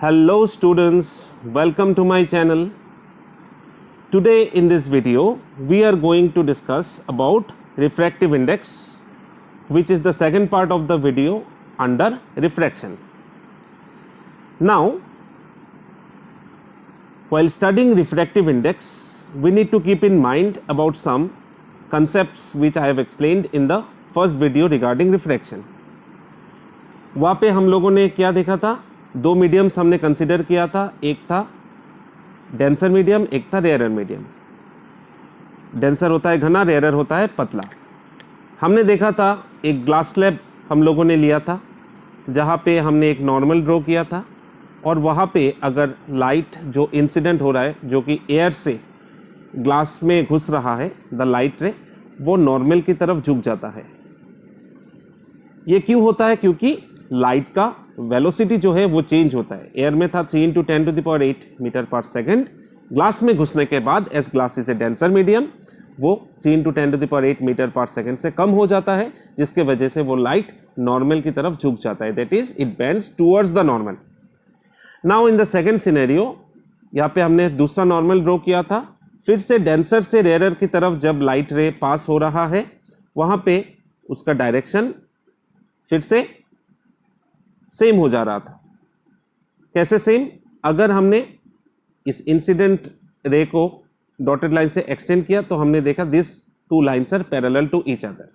Hello students, welcome to my channel. Today in this video we are going to discuss about refractive index, which is the second part of the video under refraction. Now while studying refractive index, we need to keep in mind about some concepts which I have explained in the first video regarding refraction. वहाँ पे हम लोगों ने क्या देखा था, दो mediums हमने कंसिडर किया था, एक था डेंसर मीडियम, एक था रेयरर मीडियम. डेंसर होता है घना, रेयरर होता है पतला. हमने देखा था एक ग्लास स्लैब हम लोगों ने लिया था जहाँ पे हमने एक नॉर्मल ड्रॉ किया था और वहाँ पे अगर लाइट जो इंसिडेंट हो रहा है जो कि एयर से ग्लास में घुस रहा है, द लाइट रे, वो नॉर्मल की तरफ झुक जाता है. ये क्यों होता है? क्योंकि लाइट का वेलोसिटी जो है वो चेंज होता है. एयर में था 3 × 10⁸ मीटर पर सेकेंड. ग्लास में घुसने के बाद as glass is a denser medium, वो 3 × 10⁸ मीटर पर सेकेंड से कम हो जाता है, जिसके वजह से वो लाइट नॉर्मल की तरफ झुक जाता है. That is it bends towards the normal. Now in the second scenario, यहाँ पे हमने दूसरा नॉर्मल ड्रॉ किया था. फिर से डेंसर से रेयरर की तरफ जब लाइट रे पास हो रहा है, वहाँ पे उसका डायरेक्शन फिर से सेम हो जा रहा था. कैसे सेम? अगर हमने इस इंसिडेंट रे को डॉटेड लाइन से एक्सटेंड किया तो हमने देखा this two lines are parallel to each other.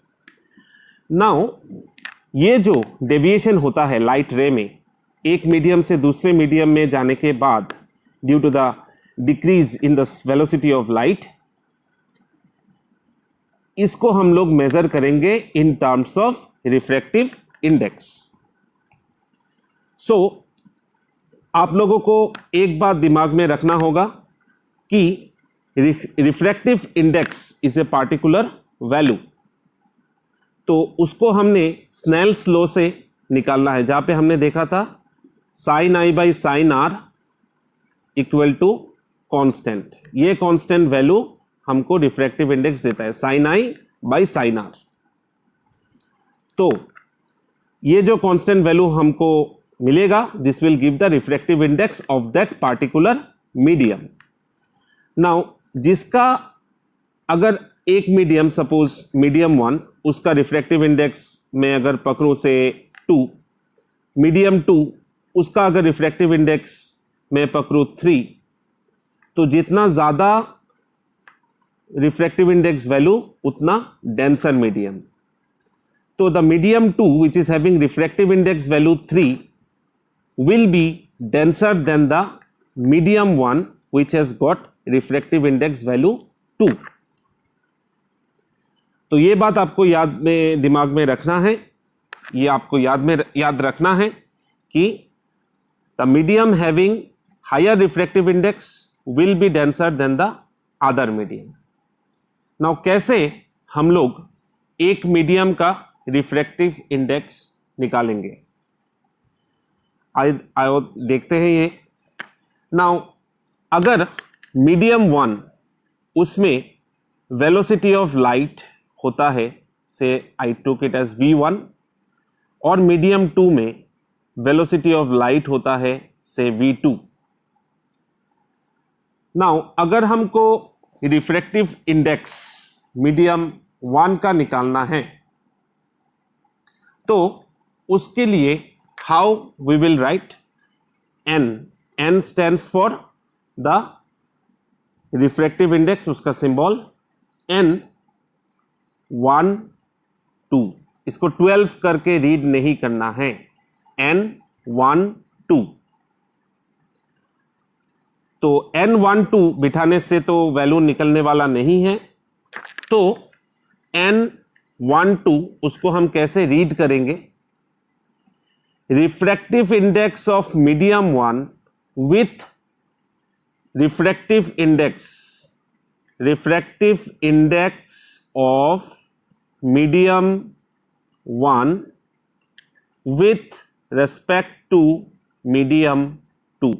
Now ये जो डेविएशन होता है लाइट रे में एक मीडियम से दूसरे मीडियम में जाने के बाद due to the decrease in the velocity of light, इसको हम लोग मेजर करेंगे in terms of refractive index. So आप लोगों को एक बात दिमाग में रखना होगा कि refractive index is a particular value. तो उसको हमने स्नेल्स लॉ से निकालना है, जहां पे हमने देखा था sine I by sine R equal to constant. ये कॉन्स्टेंट वैल्यू हमको रिफ्रैक्टिव इंडेक्स देता है, sine I by sine R. तो ये जो कांस्टेंट वैल्यू हमको मिलेगा, this will give the refractive index of that particular medium. Now जिसका अगर एक मीडियम, सपोज मीडियम 1, उसका रिफ्रैक्टिव इंडेक्स में अगर पकड़ूं से 2, मीडियम 2 उसका अगर रिफ्रैक्टिव इंडेक्स में पकड़ूं 3, तो जितना ज़्यादा रिफ्रैक्टिव इंडेक्स वैल्यू उतना डेंसर मीडियम. तो the medium 2 which is having refractive index value 3 will be denser than the medium 1 which has got refractive index value 2. तो ये बात आपको दिमाग में रखना है, ये आपको याद रखना है कि the medium having higher refractive index will be denser than the other medium. Now कैसे हम लोग एक मीडियम का रिफ्रैक्टिव इंडेक्स निकालेंगे, आइए देखते हैं ये. नाउ अगर मीडियम 1 उसमें वेलोसिटी ऑफ लाइट होता है, से आई टुक इट एज v1, और मीडियम 2 में वेलोसिटी ऑफ लाइट होता है से v2. नाउ अगर हमको रिफ्रैक्टिव इंडेक्स मीडियम 1 का निकालना है तो उसके लिए how we will write n stands for the refractive index, उसका सिंबल n 1 2. इसको 12 करके रीड नहीं करना है, n 1 2. तो n 1 2 बिठाने से तो वैल्यू निकलने वाला नहीं है, तो n 1 2 उसको हम कैसे रीड करेंगे? Refractive index of medium 1 with refractive index of medium 1 with respect to medium 2.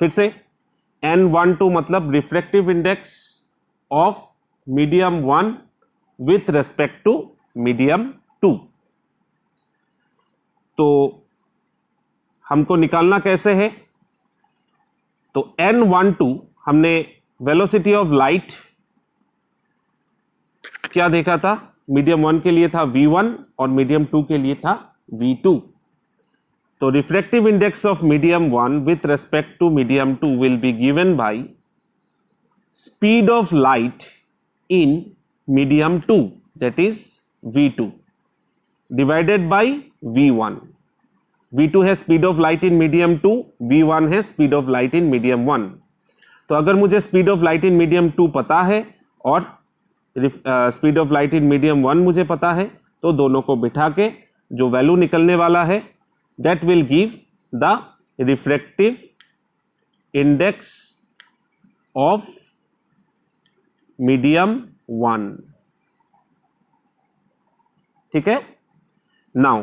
फिर से n12 मतलब refractive index of medium 1 with respect to medium 2. तो हमको निकालना कैसे है? तो n12 हमने वेलोसिटी ऑफ लाइट क्या देखा था? मीडियम 1 के लिए था v1 और मीडियम 2 के लिए था v2. तो refractive index of medium 1 with respect to medium 2 will be given by speed of light in medium 2, that is v2, divided by v1. v2 है speed of light in medium 2, v1 है speed of light in medium 1. तो अगर मुझे speed of light in medium 2 पता है और speed of light in medium 1 मुझे पता है, तो दोनों को बिठा के जो वैल्यू निकलने वाला है that will give the refractive index of medium 1. ठीक है. Now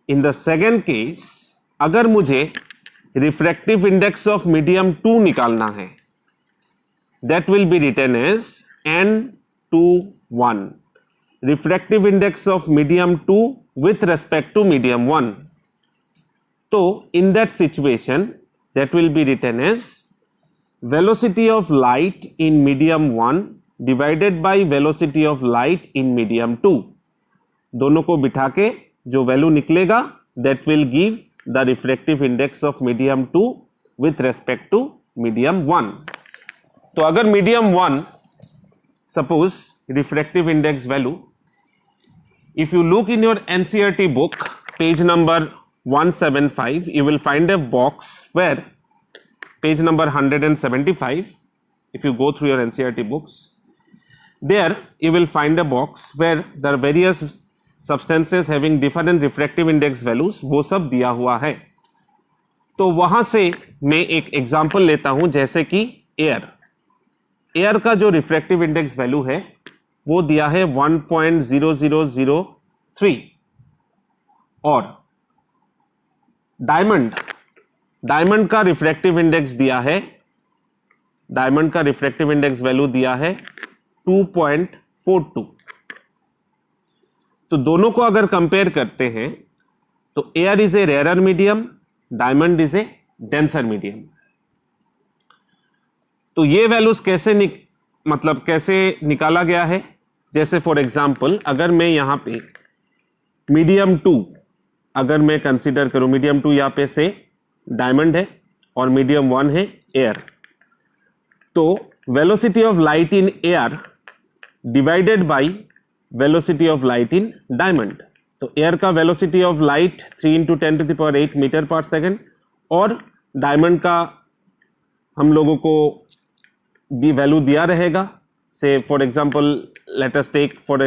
in the second case, अगर मुझे रिफ्रैक्टिव इंडेक्स ऑफ मीडियम 2 निकालना है, that will be written as n21, refractive index of medium 2 with respect to medium 1. तो in that situation that will be written as velocity of light in medium 1 divided by velocity of light in medium 2. दोनों को बिठा के जो value निकलेगा that will give the refractive index of medium 2 with respect to medium 1. तो अगर medium 1, suppose refractive index value, if you look in your NCERT book page number 175, you will find a box where page number 175, if you go through your NCERT books, there you will find a box where there are various substances having different refractive index values, वो सब दिया हुआ है. तो वहां से मैं एक एग्जांपल लेता हूं, जैसे कि एयर का जो रिफ्रैक्टिव इंडेक्स वैल्यू है वो दिया है 1.0003 और डायमंड का रिफ्रैक्टिव इंडेक्स दिया है, डायमंड का रिफ्रैक्टिव इंडेक्स वैल्यू दिया है 2.42. तो दोनों को अगर कंपेयर करते हैं तो air is a rarer medium, diamond is a denser medium. तो ये वैल्यूज कैसे निकाला गया है? जैसे फॉर एग्जांपल अगर मैं यहां पे मीडियम 2 अगर मैं कंसीडर करूं, मीडियम 2 यहां पे से डायमंड है और मीडियम 1 है एयर, तो velocity of light in air divided by velocity of light in diamond. तो एयर का velocity of light 3 × 10⁸ meter per second और डायमंड का हम लोगों को वैल्यू दिया रहेगा. Say for example let us take for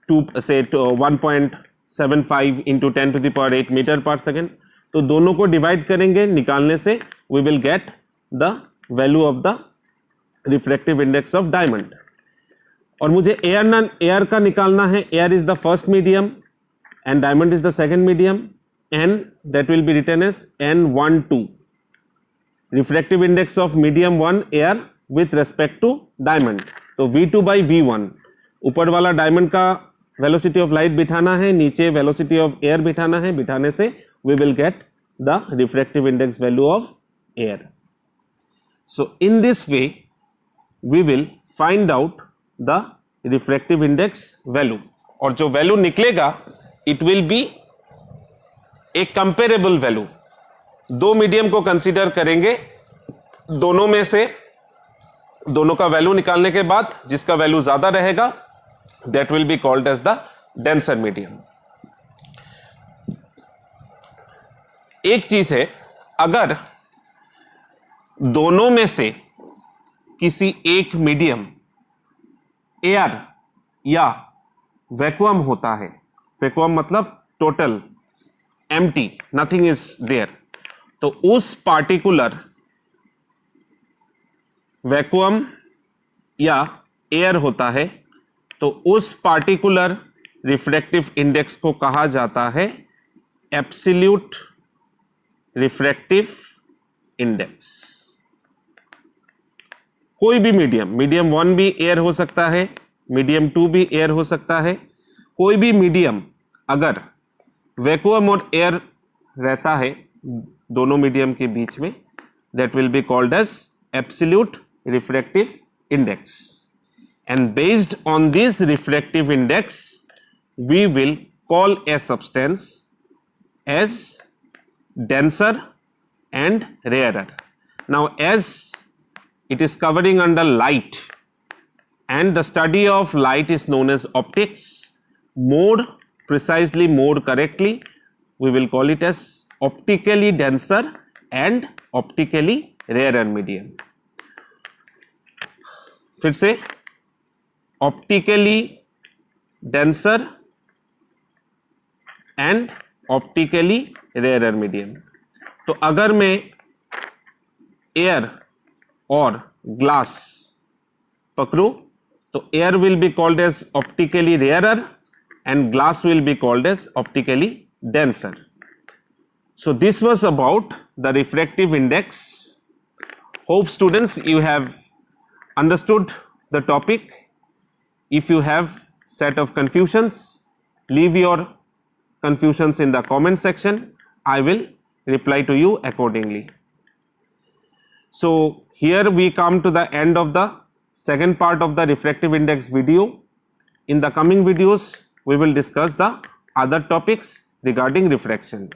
1.75 × 10⁸ meter per second. तो दोनों को डिवाइड करेंगे, निकालने से we will get the value of the refractive index of diamond. और मुझे एयर का निकालना है. Air is the first medium and diamond is the second medium, and that will be written as n12, refractive index of medium 1 air with respect to diamond. तो v2 by v1, ऊपर वाला diamond का velocity of light बिठाना है, नीचे velocity of air बिठाना है. बिठाने से we will get the refractive index value of air. So in this way we will find out the refractive index value, और जो वैल्यू निकलेगा it will be a comparable value. दो medium को consider करेंगे, दोनों में से दोनों का वैल्यू निकालने के बाद जिसका वैल्यू ज्यादा रहेगा that will be called as the denser medium. एक चीज है, अगर दोनों में से किसी एक मीडियम एयर या वैक्यूम होता है, वैक्यूम मतलब total empty, nothing is there, तो उस पार्टिकुलर वैक्यूम या एयर होता है तो उस पार्टिकुलर रिफ्रैक्टिव इंडेक्स को कहा जाता है एब्सोल्यूट रिफ्रैक्टिव इंडेक्स. कोई भी मीडियम 1 भी एयर हो सकता है, मीडियम 2 भी एयर हो सकता है. कोई भी मीडियम अगर वैक्यूम और एयर रहता है दोनों मीडियम के बीच में, that will be called as absolute refractive index. And based on this refractive index, we will call a substance as denser and rarer. Now, as it is covering under light, and the study of light is known as optics, more precisely, more correctly, we will call it as optically denser and optically rarer medium. फिर से optically denser and optically rarer medium. तो अगर मैं air और glass पकड़ू तो air will be called as optically rarer and glass will be called as optically denser. So this was about the refractive index. Hope students you have understood the topic. If you have set of confusions, leave your confusions in the comment section. I will reply to you accordingly. So here we come to the end of the second part of the refractive index video. In the coming videos, we will discuss the other topics regarding refraction.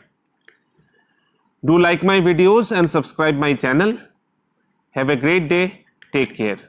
Do like my videos and subscribe my channel. Have a great day. Take care.